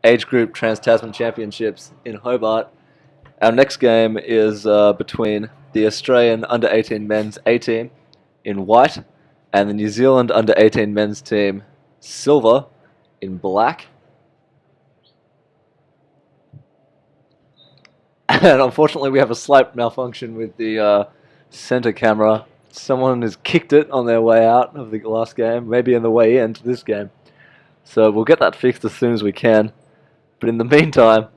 age group Trans-Tasman Championships in Hobart. Our next game is between the Australian under-18 men's A team in white and the New Zealand under-18 men's team silver in black. And unfortunately we have a slight malfunction with the center camera. Someone has kicked it on their way out of the last game, maybe on the way into this game. So we'll get that fixed as soon as we can. But in the meantime,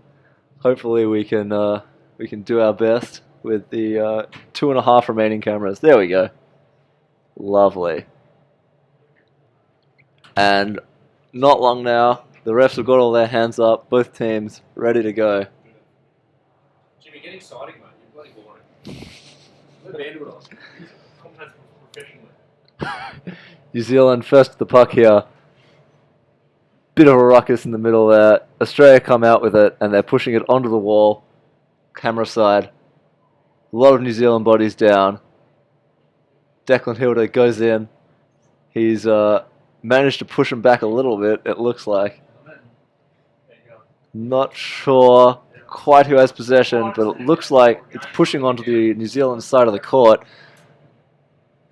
hopefully we can do our best with the 2.5 remaining cameras. There we go. Lovely. And not long now, the refs have got all their hands up, both teams ready to go. Jimmy, get exciting, mate. You're bloody boring. Let me handle it. Commentate professionally. New Zealand first to the puck here. Bit of a ruckus in the middle there. Australia come out with it and they're pushing it onto the wall. Camera side. A lot of New Zealand bodies down. Declan Hilda goes in. He's managed to push him back a little bit, it looks like. Not sure quite who has possession, but it looks like it's pushing onto the New Zealand side of the court.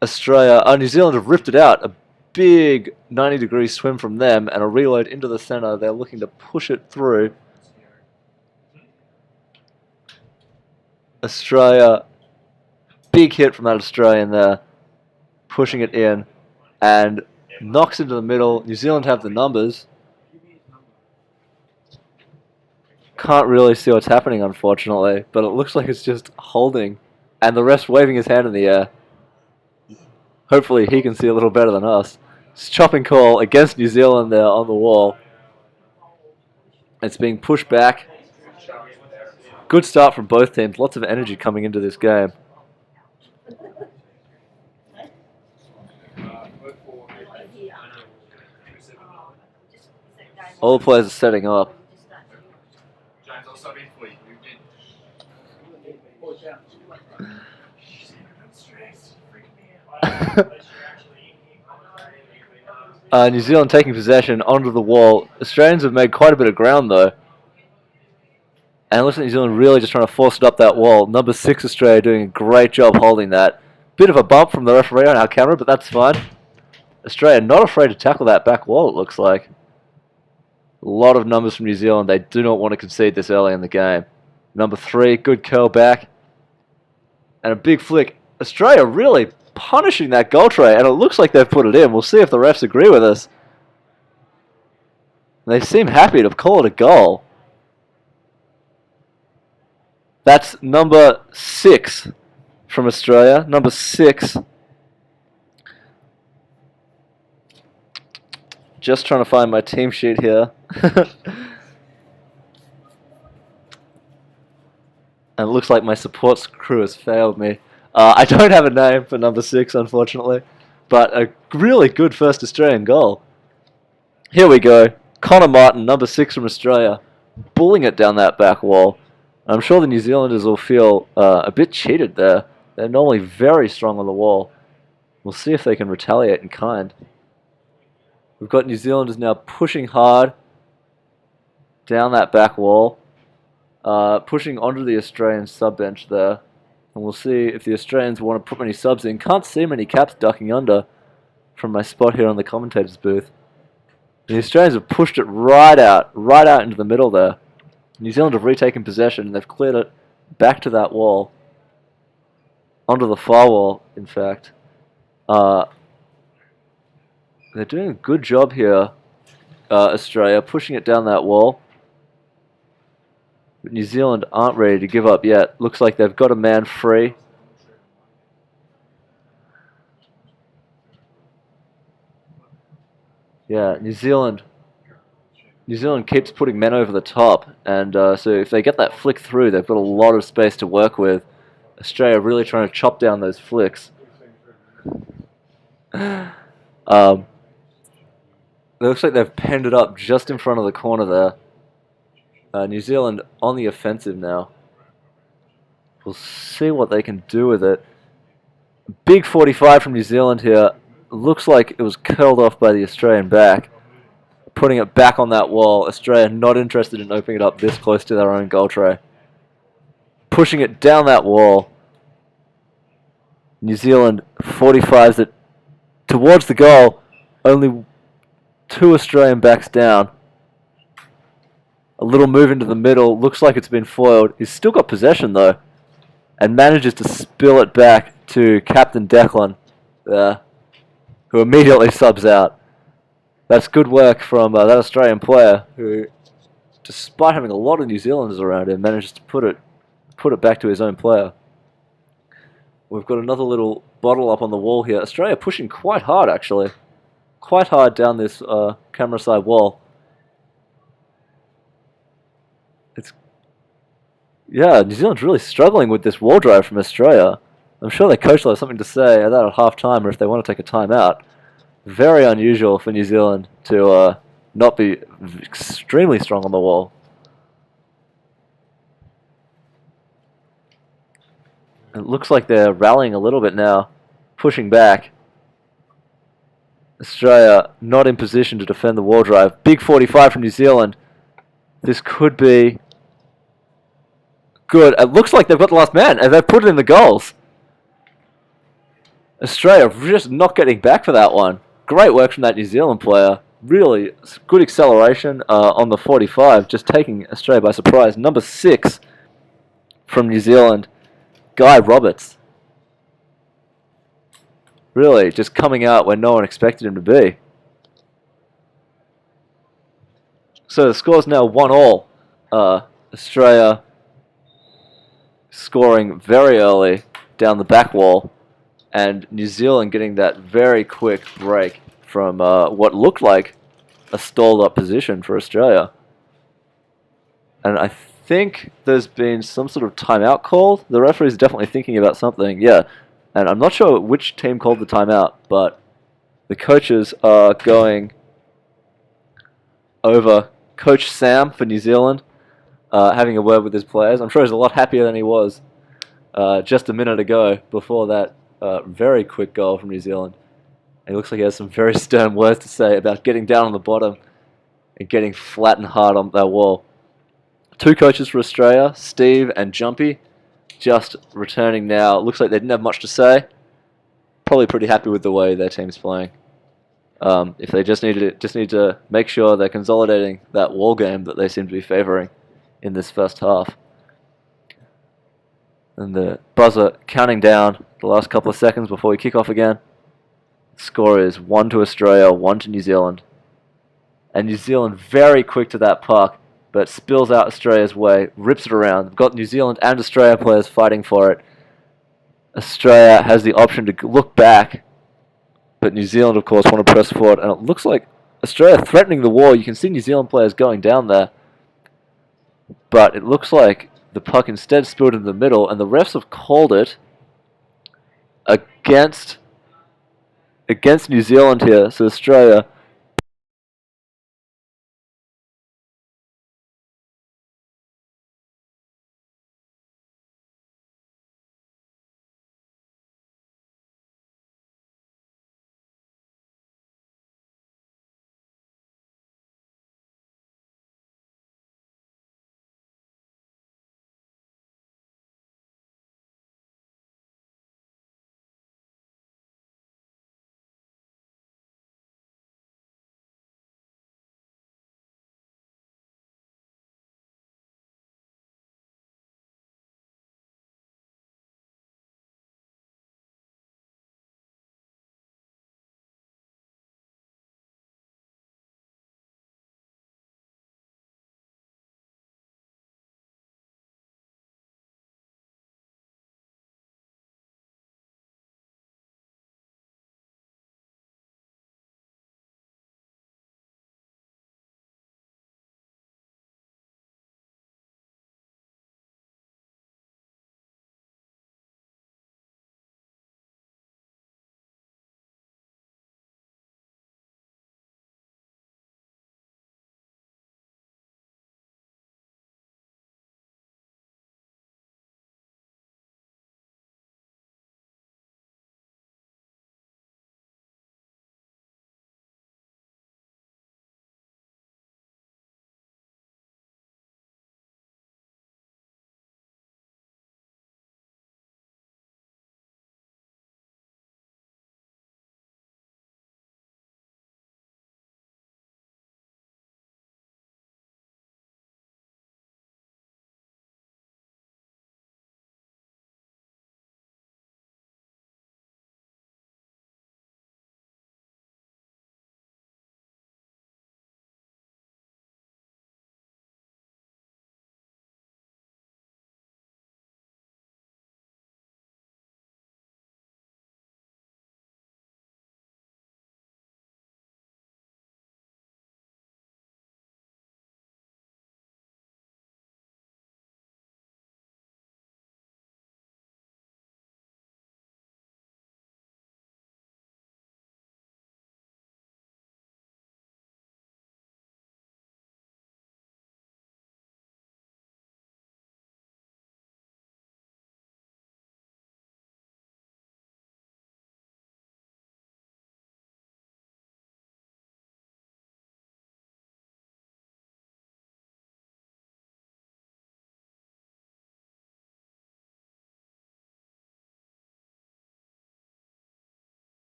New Zealand have ripped it out. A big 90-degree swim from them and a reload into the center. They're looking to push it through. Australia, big hit from that Australian there, pushing it in and knocks into the middle. New Zealand have the numbers. Can't really see what's happening, unfortunately, but it looks like it's just holding and the ref's waving his hand in the air. Hopefully he can see a little better than us. It's chopping call against New Zealand there on the wall. It's being pushed back. Good start from both teams. Lots of energy coming into this game. All the players are setting up. James, I'll sub in for you. New Zealand taking possession onto the wall. Australians have made quite a bit of ground though. And it looks like New Zealand really just trying to force it up that wall. Number 6 Australia doing a great job holding that. Bit of a bump from the referee on our camera, but that's fine. Australia not afraid to tackle that back wall, it looks like. A lot of numbers from New Zealand. They do not want to concede this early in the game. Number 3, good curl back. And a big flick. Australia really punishing that goal tray, and it looks like they've put it in. We'll see if the refs agree with us. They seem happy to call it a goal. That's number 6 from Australia. Number 6. Just trying to find my team sheet here. And it looks like my support crew has failed me. I don't have a name for number 6, unfortunately. But a really good first Australian goal. Here we go. Connor Martin, number 6 from Australia, bullying it down that back wall. I'm sure the New Zealanders will feel a bit cheated there. They're normally very strong on the wall. We'll see if they can retaliate in kind. We've got New Zealanders now pushing hard down that back wall. Pushing onto the Australian sub-bench there. And we'll see if the Australians want to put many subs in. Can't see many caps ducking under from my spot here on the commentator's booth. The Australians have pushed it right out into the middle there. New Zealand have retaken possession and they've cleared it back to that wall. Onto the far wall, in fact. They're doing a good job here, Australia, pushing it down that wall. But New Zealand aren't ready to give up yet. Looks like they've got a man free. Yeah, New Zealand keeps putting men over the top, and so if they get that flick through, they've got a lot of space to work with. Australia really trying to chop down those flicks. It looks like they've penned it up just in front of the corner there. New Zealand on the offensive now. We'll see what they can do with it. Big 45 from New Zealand here. Looks like it was curled off by the Australian back. putting it back on that wall. Australia not interested in opening it up this close to their own goal tray. Pushing it down that wall. New Zealand 45s it towards the goal. Only 2 Australian backs down. A little move into the middle. Looks like it's been foiled. He's still got possession though. And manages to spill it back to Captain Declan there, who immediately subs out. That's good work from that Australian player who, despite having a lot of New Zealanders around him, manages to put it back to his own player. We've got another little bottle up on the wall here. Australia pushing quite hard, actually. Quite hard down this camera side wall. Yeah, New Zealand's really struggling with this wall drive from Australia. I'm sure their coach will have something to say at that at half-time or if they want to take a timeout. Very unusual for New Zealand to not be extremely strong on the wall. It looks like they're rallying a little bit now, pushing back. Australia not in position to defend the wall drive. Big 45 from New Zealand. This could be good. It looks like they've got the last man, and they've put it in the goals. Australia just not getting back for that one. Great work from that New Zealand player. Really good acceleration on the 45, just taking Australia by surprise. Number 6 from New Zealand, Guy Roberts. Really just coming out where no one expected him to be. So the score's now 1-1. Australia scoring very early down the back wall, and New Zealand getting that very quick break from what looked like a stalled up position for Australia. And I think there's been some sort of timeout called. The referee's definitely thinking about something, yeah. And I'm not sure which team called the timeout, but the coaches are going over. Coach Sam for New Zealand having a word with his players. I'm sure he's a lot happier than he was just a minute ago before that very quick goal from New Zealand. And he looks like he has some very stern words to say about getting down on the bottom and getting flat and hard on that wall. 2 coaches for Australia, Steve and Jumpy, just returning now. Looks like they didn't have much to say. Probably pretty happy with the way their team's playing. If they just need to make sure they're consolidating that wall game that they seem to be favouring in this first half. And the buzzer counting down the last couple of seconds before we kick off again. The score is 1 to Australia, 1 to New Zealand. And New Zealand very quick to that puck, but spills out Australia's way, rips it around. We've got New Zealand and Australia players fighting for it. Australia has the option to look back, but New Zealand, of course, want to press forward. And it looks like Australia threatening the wall. You can see New Zealand players going down there. But it looks like the puck instead spilled in the middle, and the refs have called it against New Zealand here. So Australia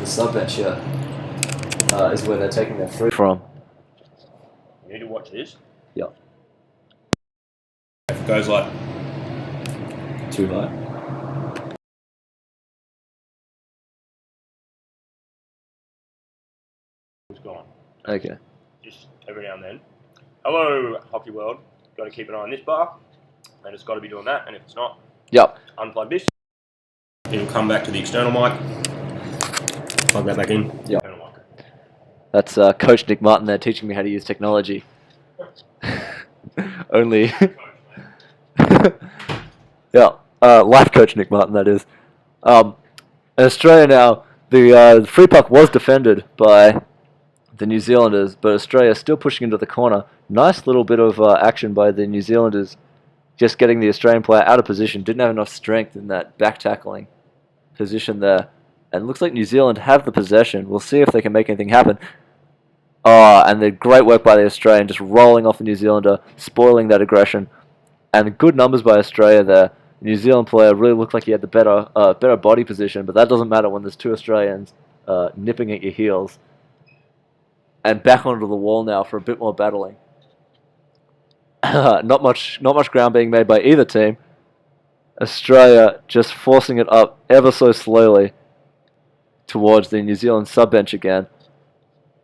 the sub bench here is where they're taking their free from. You need to watch this. Yeah. If it goes like Too high. it's gone. Okay. Just every now and then. Hello, hockey world. Got to keep an eye on this bar, and it's got to be doing that. And if it's not, Yep. unplug this. It'll come back to the external mic. Plug that back in. Yep. External mic. That's Coach Nick Martin there teaching me how to use technology. Only. Yeah. Life coach Nick Martin, that is. In Australia now, the free puck was defended by the New Zealanders, but Australia still pushing into the corner. Nice little bit of action by the New Zealanders, just getting the Australian player out of position. Didn't have enough strength in that back tackling position there. And it looks like New Zealand have the possession. We'll see if they can make anything happen. And the great work by the Australian, just rolling off the New Zealander, spoiling that aggression. And good numbers by Australia there. The New Zealand player really looked like he had the better body position, but that doesn't matter when there's two Australians nipping at your heels. And back onto the wall now for a bit more battling. Not much ground being made by either team. Australia just forcing it up ever so slowly towards the New Zealand sub-bench again.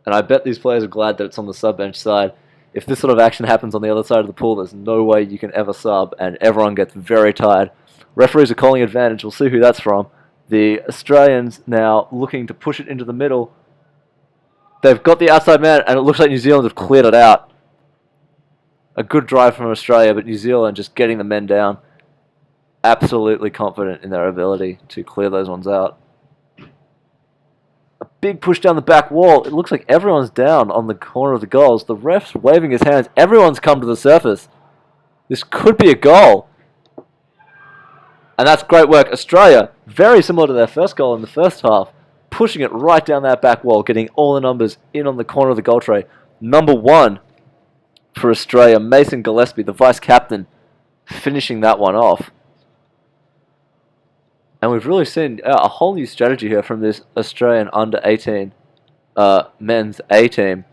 And I bet these players are glad that it's on the sub-bench side. If this sort of action happens on the other side of the pool, there's no way you can ever sub, and everyone gets very tired. Referees are calling advantage. We'll see who that's from. The Australians now looking to push it into the middle. They've got the outside man, and it looks like New Zealand have cleared it out. A good drive from Australia, but New Zealand just getting the men down. Absolutely confident in their ability to clear those ones out. A big push down the back wall. It looks like everyone's down on the corner of the goals. The ref's waving his hands. Everyone's come to the surface. This could be a goal. And that's great work. Australia, very similar to their first goal in the first half, pushing it right down that back wall, getting all the numbers in on the corner of the goal tray. Number 1 for Australia, Mason Gillespie, the vice-captain, finishing that one off. And we've really seen a whole new strategy here from this Australian under-18 men's A team,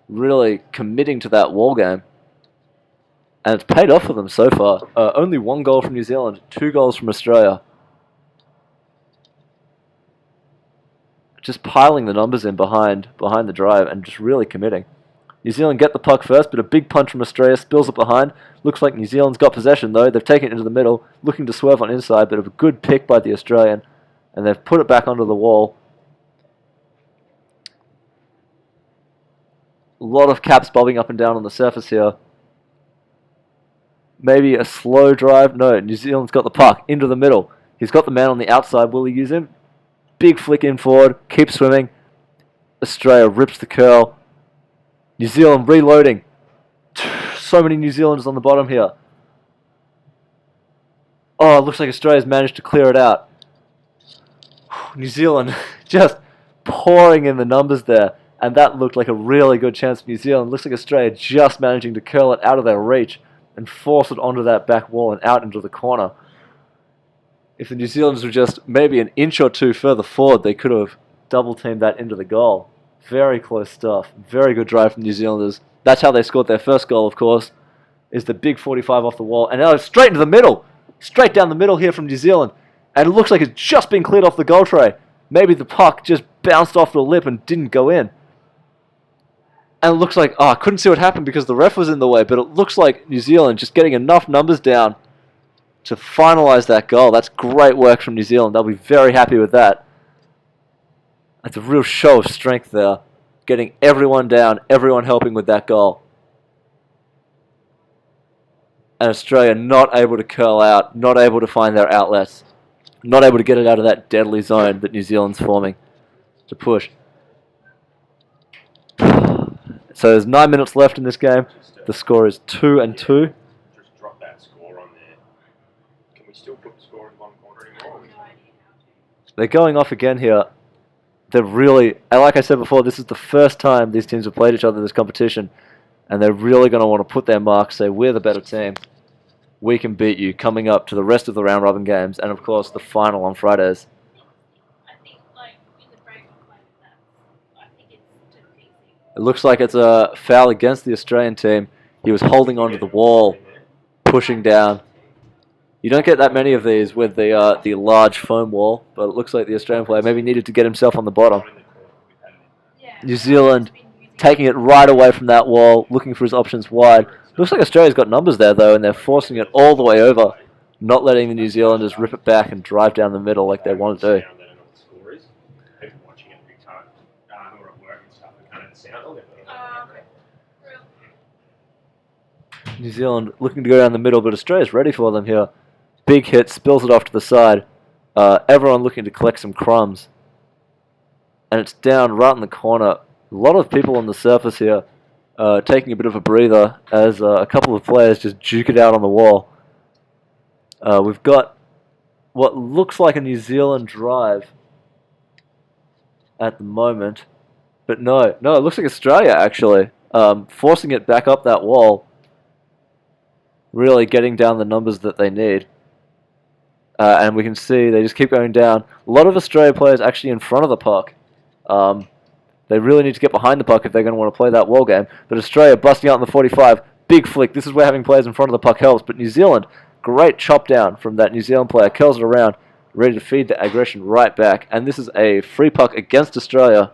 really committing to that wall game. And it's paid off for them so far. Only 1 goal from New Zealand, 2 goals from Australia. Just piling the numbers in behind the drive and just really committing. New Zealand get the puck first, but a big punch from Australia spills it behind. Looks like New Zealand's got possession though. They've taken it into the middle, looking to swerve on inside, but a good pick by the Australian. And they've put it back onto the wall. A lot of caps bobbing up and down on the surface here. Maybe a slow drive. No, New Zealand's got the puck into the middle. He's got the man on the outside. Will he use him? Big flick in forward. Keep swimming. Australia rips the curl. New Zealand reloading. So many New Zealanders on the bottom here. Oh, it looks like Australia's managed to clear it out. New Zealand just pouring in the numbers there. And that looked like a really good chance for New Zealand. Looks like Australia just managing to curl it out of their reach and force it onto that back wall and out into the corner. If the New Zealanders were just maybe an inch or two further forward, they could have double-teamed that into the goal. Very close stuff. Very good drive from New Zealanders. That's how they scored their first goal, of course, is the big 45 off the wall. And now it's straight into the middle. Straight down the middle here from New Zealand. And it looks like it's just been cleared off the goal tray. Maybe the puck just bounced off the lip and didn't go in. And it looks like, I couldn't see what happened because the ref was in the way, but it looks like New Zealand just getting enough numbers down to finalise that goal. That's great work from New Zealand. They'll be very happy with that. That's a real show of strength there. Getting everyone down, everyone helping with that goal. And Australia not able to curl out, not able to find their outlets, not able to get it out of that deadly zone that New Zealand's forming to push. So there's 9 minutes left in this game. The score is 2-2. Just drop that score on there. Can we still put the score in one corner anymore? They're going off again here. They're really, and like I said before, this is the first time these teams have played each other in this competition. And they're really going to want to put their mark, say, we're the better team. We can beat you coming up to the rest of the round-robin games. And, of course, the final on Fridays. I think, like, in the break, like, It looks like it's a foul against the Australian team. He was holding onto the wall, pushing down. You don't get that many of these with the large foam wall, but it looks like the Australian player maybe needed to get himself on the bottom. New Zealand taking it right away from that wall, looking for his options wide. Looks like Australia's got numbers there, though, and they're forcing it all the way over, not letting the New Zealanders rip it back and drive down the middle like they want to do. New Zealand looking to go down the middle, but Australia's ready for them here. Big hit, spills it off to the side. Everyone looking to collect some crumbs. And it's down right in the corner. A lot of people on the surface here taking a bit of a breather as a couple of players just juke it out on the wall. We've got what looks like a New Zealand drive at the moment. But no, it looks like Australia actually. Forcing it back up that wall. Really getting down the numbers that they need. And we can see they just keep going down. A lot of Australia players actually in front of the puck. They really need to get behind the puck if they're going to want to play that wall game. But Australia busting out in the 45. Big flick. This is where having players in front of the puck helps. But New Zealand, great chop down from that New Zealand player. Curls it around, ready to feed the aggression right back. And this is a free puck against Australia.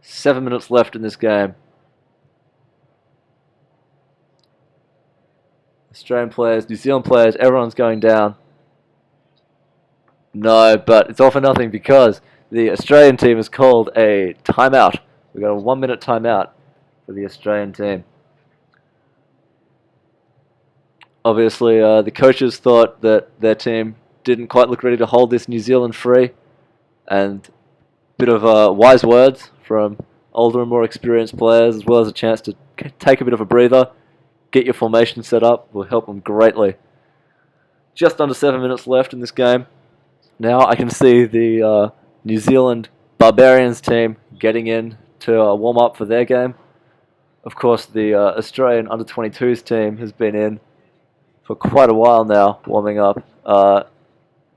Seven minutes left in this game. Australian players, New Zealand players, everyone's going down. No, but it's all for nothing because the Australian team has called a timeout. We've got a 1 minute timeout for the Australian team. Obviously, the coaches thought that their team didn't quite look ready to hold this New Zealand free. And a bit of wise words from older and more experienced players, as well as a chance to take a bit of a breather. Get your formation set up will help them greatly. Just under 7 minutes left in this game. Now I can see the New Zealand Barbarians team getting in to warm up for their game. Of course, the Australian under-22s team has been in for quite a while now, warming up,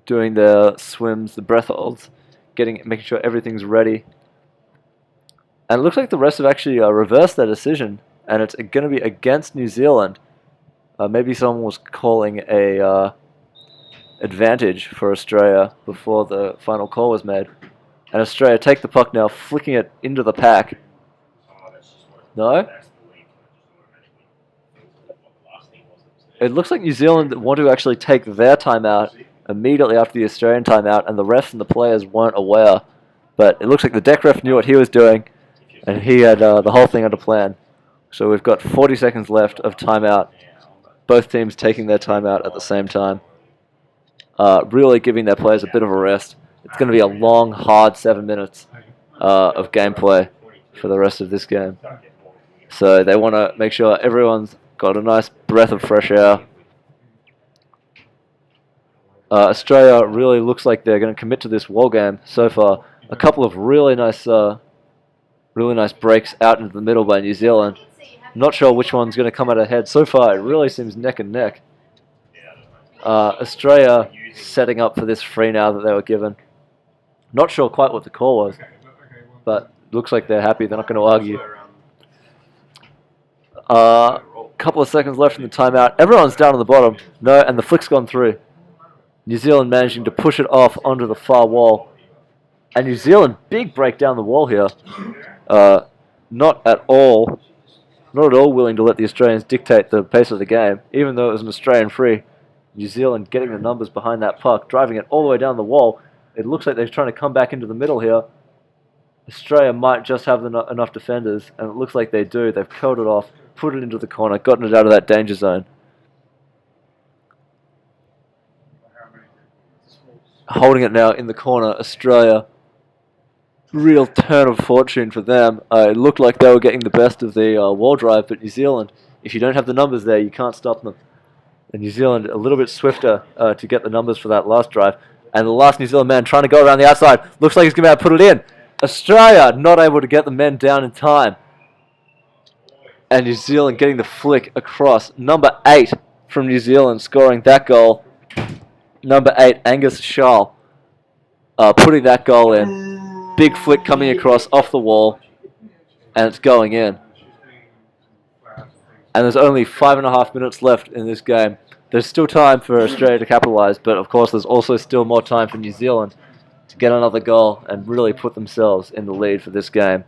doing their swims, the breath holds, making sure everything's ready. And it looks like the rest have actually reversed their decision, and it's going to be against New Zealand. Maybe someone was calling a advantage for Australia before the final call was made. And Australia take the puck now, flicking it into the pack. No? It looks like New Zealand want to actually take their timeout immediately after the Australian timeout, and the refs and the players weren't aware. But it looks like the deck ref knew what he was doing, and he had the whole thing under plan. So we've got 40 seconds left of timeout. Both teams taking their timeout at the same time. Really giving their players a bit of a rest. It's going to be a long, hard 7 minutes of gameplay for the rest of this game. So they want to make sure everyone's got a nice breath of fresh air. Australia really looks like they're going to commit to this wall game so far. A couple of really nice breaks out into the middle by New Zealand. Not sure which one's going to come out ahead. So far, it really seems neck and neck. Australia setting up for this free now that they were given. Not sure quite what the call was, but looks like they're happy. They're not going to argue. Couple of seconds left in the timeout. Everyone's down on the bottom. No, and the flick's gone through. New Zealand managing to push it off onto the far wall. And New Zealand, big break down the wall here. Not at all willing to let the Australians dictate the pace of the game, even though it was an Australian free. New Zealand getting the numbers behind that puck, driving it all the way down the wall. It looks like they're trying to come back into the middle here. Australia might just have enough defenders, and it looks like they do. They've curled it off, put it into the corner, gotten it out of that danger zone. Holding it now in the corner, Australia. Real turn of fortune for them. It looked like they were getting the best of the wall drive, but New Zealand, if you don't have the numbers there, you can't stop them. And New Zealand a little bit swifter to get the numbers for that last drive. And the last New Zealand man trying to go around the outside. Looks like he's going to be able to put it in. Australia not able to get the men down in time. And New Zealand getting the flick across. Number 8 from New Zealand scoring that goal. Number 8, Angus Schall. putting that goal in. Big flick coming across off the wall, and it's going in. And there's only 5.5 minutes left in this game. There's still time for Australia to capitalise, but of course there's also still more time for New Zealand to get another goal and really put themselves in the lead for this game.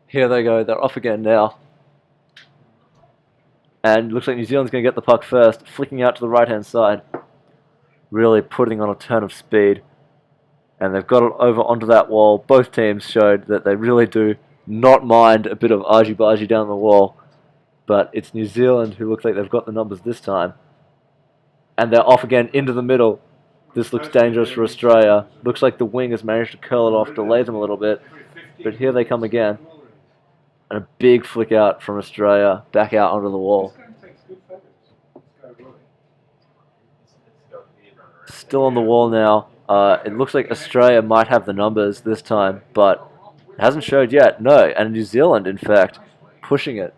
Here they go, they're off again now. And looks like New Zealand's going to get the puck first, flicking out to the right-hand side. Really putting on a turn of speed. And they've got it over onto that wall. Both teams showed that they really do not mind a bit of argy-bargy down the wall. But it's New Zealand who looks like they've got the numbers this time. And they're off again into the middle. This looks dangerous for Australia. Looks like the wing has managed to curl it off, delay them a little bit. But here they come again. And a big flick out from Australia, back out onto the wall. Still on the wall now. It looks like Australia might have the numbers this time, but it hasn't showed yet. No, and New Zealand, in fact, pushing it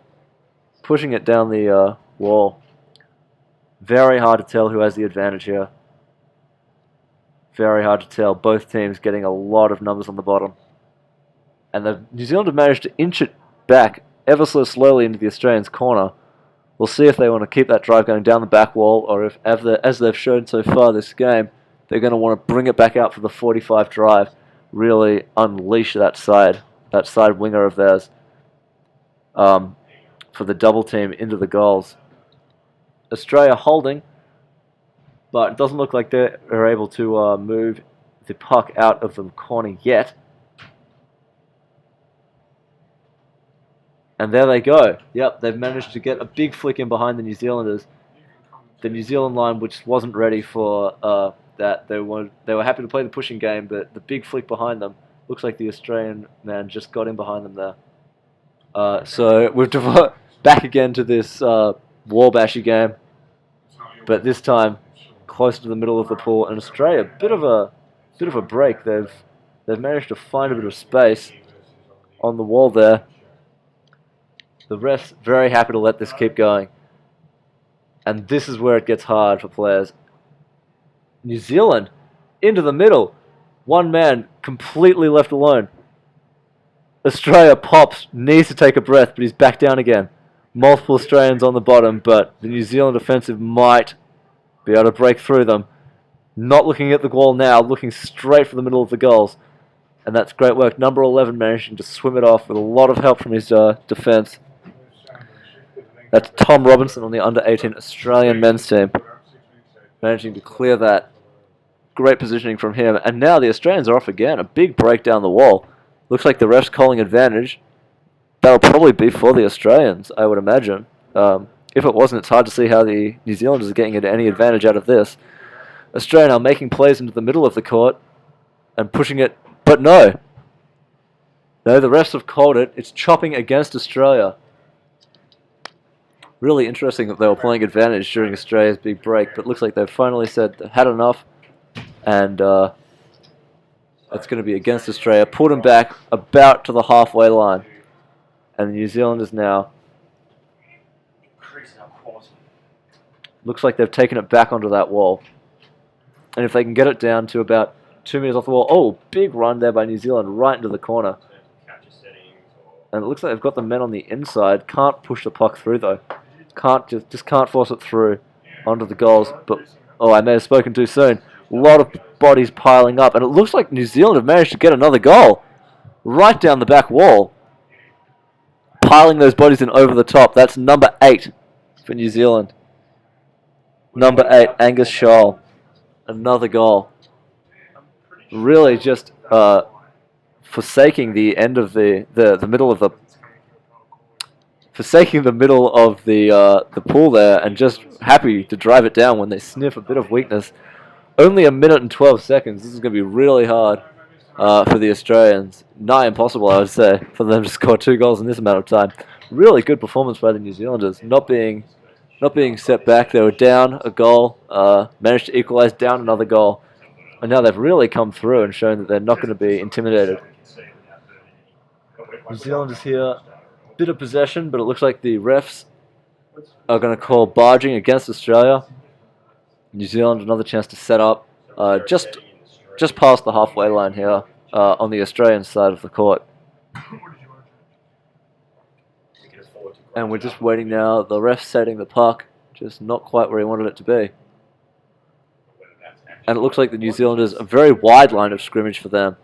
down the wall. Very hard to tell who has the advantage here. Very hard to tell. Both teams getting a lot of numbers on the bottom. And New Zealand have managed to inch it back ever so slowly into the Australians' corner. We'll see if they want to keep that drive going down the back wall, or if, as they've shown so far this game, they're going to want to bring it back out for the 45 drive, really unleash that side winger of theirs for the double team into the goals. Australia holding, but it doesn't look like they're able to move the puck out of the corner yet. And there they go. Yep, they've managed to get a big flick in behind the New Zealanders. The New Zealand line, which wasn't ready for that, they were happy to play the pushing game, but the big flick behind them looks like the Australian man just got in behind them there. So we've back again to this wall bashy game, but this time closer to the middle of the pool. And Australia, bit of a break. They've managed to find a bit of space on the wall there. The refs very happy to let this keep going. And this is where it gets hard for players. New Zealand, into the middle. One man completely left alone. Australia pops, needs to take a breath, but he's back down again. Multiple Australians on the bottom, but the New Zealand offensive might be able to break through them. Not looking at the wall now, looking straight for the middle of the goals. And that's great work. Number 11 managing to swim it off with a lot of help from his defence. That's Tom Robinson on the under-18 Australian men's team. Managing to clear that. Great positioning from him. And now the Australians are off again. A big break down the wall. Looks like the ref's calling advantage. That'll probably be for the Australians, I would imagine. If it wasn't, it's hard to see how the New Zealanders are getting any advantage out of this. Australia now making plays into the middle of the court and pushing it. But no. No, the refs have called it. It's chopping against Australia. Really interesting that they were playing advantage during Australia's big break, but looks like they've finally said they've had enough, and it's going to be against Australia. Pulled them back about to the halfway line, and the New Zealanders now looks like they've taken it back onto that wall, and if they can get it down to about 2 meters off the wall, oh, big run there by New Zealand right into the corner, and it looks like they've got the men on the inside. Can't push the puck through though. Just can't force it through onto the goals. But oh, I may have spoken too soon. A lot of bodies piling up, and it looks like New Zealand have managed to get another goal right down the back wall, piling those bodies in over the top. That's number 8 for New Zealand. Number 8, Angus Scholl, another goal. Really just forsaking the end of the middle of the. Forsaking the middle of the pool there, and just happy to drive it down when they sniff a bit of weakness. Only 1 minute and 12 seconds. This is going to be really hard for the Australians. Nigh impossible, I would say, for them to score 2 goals in this amount of time. Really good performance by the New Zealanders. Not being set back. They were down a goal, managed to equalise, down another goal, and now they've really come through and shown that they're not going to be intimidated. New Zealand is here. Bit of possession, but it looks like the refs are going to call barging against Australia. New Zealand another chance to set up just past the halfway line here on the Australian side of the court. And we're just waiting now. The ref's setting the puck, just not quite where he wanted it to be. And it looks like the New Zealanders, a very wide line of scrimmage for them.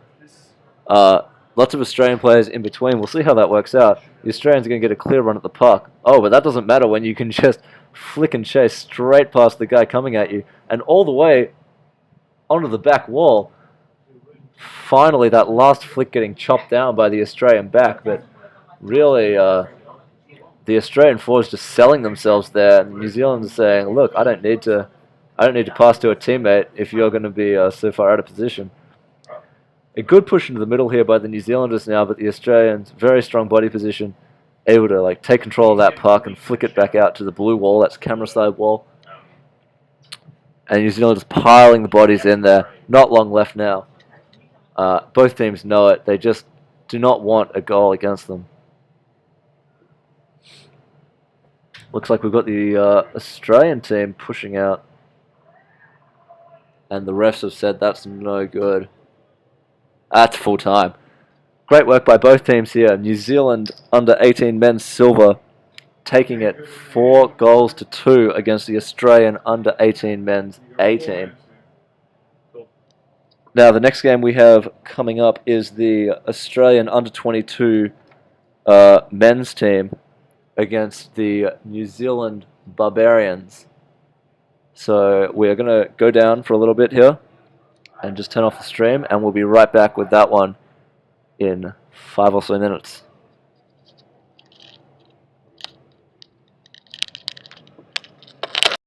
Lots of Australian players in between. We'll see how that works out. The Australians are going to get a clear run at the puck. Oh, but that doesn't matter when you can just flick and chase straight past the guy coming at you and all the way onto the back wall. Finally, that last flick getting chopped down by the Australian back, but really, the Australian forwards just selling themselves there, and New Zealand is saying, "Look, I don't need to pass to a teammate if you're going to be so far out of position." A good push into the middle here by the New Zealanders now, but the Australians, very strong body position, able to take control of that puck and flick it back out to the blue wall. That's camera side wall. And New Zealand is piling the bodies in there. Not long left now. Both teams know it. They just do not want a goal against them. Looks like we've got the Australian team pushing out. And the refs have said that's no good. That's full time. Great work by both teams here. New Zealand under 18 men's silver, taking it 4-2 against the Australian under 18 men's A team. Now the next game we have coming up is the Australian under 22 men's team against the New Zealand Barbarians. So we're going to go down for a little bit here and just turn off the stream, and we'll be right back with that one in 5 or so minutes.